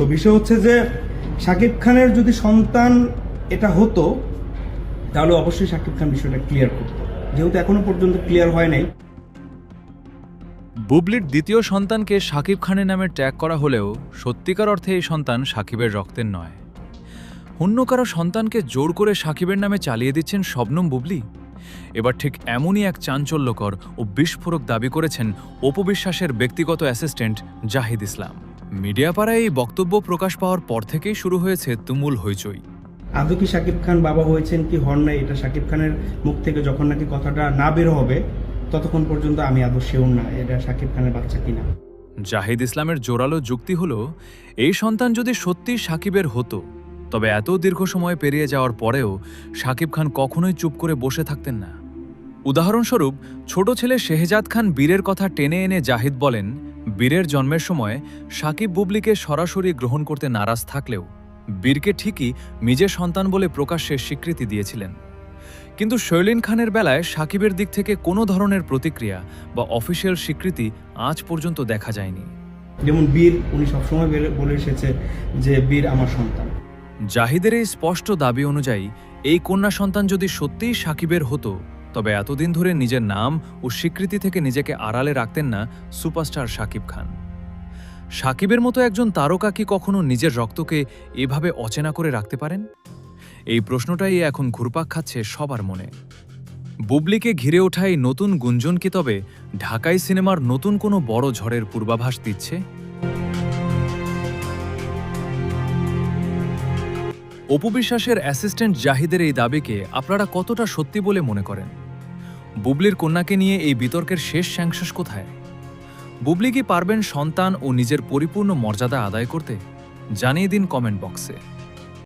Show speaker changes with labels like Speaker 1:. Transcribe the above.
Speaker 1: তো বিষয় হচ্ছে যে শাকিব খানের যদি সন্তান এটা হতো তাহলে অবশ্যই শাকিব খান বিষয়টা ক্লিয়ার করতো, যেহেতু এখনো পর্যন্ত ক্লিয়ার হয় নাই।
Speaker 2: বুবলির দ্বিতীয় সন্তানকে শাকিব খানের নামে ট্যাগ করা হলেও সত্যিকার অর্থে এই সন্তান শাকিবের রক্তের নয়। অন্য কারো সন্তানকে জোর করে শাকিবের নামে চালিয়ে দিচ্ছেন শবনম বুবলি। এবার ঠিক এমনই এক চাঞ্চল্যকর ও বিস্ফোরক দাবি করেছেন অপু বিশ্বাসের ব্যক্তিগত অ্যাসিস্ট্যান্ট জাহিদ ইসলাম। মিডিয়া পাড়ায় এই বক্তব্য প্রকাশ পাওয়ার পর থেকেই শুরু হয়েছে তুমুল হইচই।
Speaker 1: আদৌ কি শাকিব খান বাবা হয়েছেন কি হন নাই, এটা শাকিব খানের মুখ থেকে যখন নাকি কথাটা না বের হবে ততক্ষণ পর্যন্ত আমি আদৌ শিওর না এটা শাকিব খানের বাচ্চা কিনা।
Speaker 2: জাহিদ ইসলামের জোরালো যুক্তি হল, এই সন্তান যদি সত্যি শাকিবের হতো তবে এত দীর্ঘ সময় পেরিয়ে যাওয়ার পরেও শাকিব খান কখনোই চুপ করে বসে থাকতেন না। উদাহরণস্বরূপ, ছোট ছেলে শেহজাদ খান বীরের কথা টেনে এনে জাহিদ বলেন, বীরের জন্মের সময় শাকিব বুবলিকে সরাসরি গ্রহণ করতে নারাজ থাকলেও বীরকে ঠিকই নিজের সন্তান বলে প্রকাশ্যে স্বীকৃতি দিয়েছিলেন। কিন্তু শৈলিন খানের বেলায় শাকিবের দিক থেকে কোনো ধরনের প্রতিক্রিয়া বা অফিসিয়াল স্বীকৃতি আজ পর্যন্ত দেখা যায়নি।
Speaker 1: যেমন বীর, উনি সবসময় বলে এসেছে যে বীর আমার সন্তান।
Speaker 2: জাহিদের এই স্পষ্ট দাবি অনুযায়ী এই কন্যা সন্তান যদি সত্যিই শাকিবের হতো তবে এতদিন ধরে নিজের নাম ও স্বীকৃতি থেকে নিজেকে আড়ালে রাখতেন না সুপারস্টার শাকিব খান। শাকিবের মতো একজন তারকা কি কখনো নিজের রক্তকে এভাবে অচেনা করে রাখতে পারেন? এই প্রশ্নটাই এখন ঘুরপাক খাচ্ছে সবার মনে। বুবলিকে ঘিরে ওঠা এই নতুন গুঞ্জন কি তবে ঢাকাই সিনেমার নতুন কোনো বড় ঝড়ের পূর্বাভাস দিচ্ছে? অপু বিশ্বাসের অ্যাসিস্ট্যান্ট জাহিদের এই দাবিকে আপনারা কতটা সত্যি বলে মনে করেন? বুবলির কন্যাকে নিয়ে এই বিতর্কের শেষ স্যাংশস কোথায়? বুবলি কি পারবেন সন্তান ও নিজের পরিপূর্ণ মর্যাদা আদায় করতে? জানিয়ে দিন কমেন্ট বক্সে।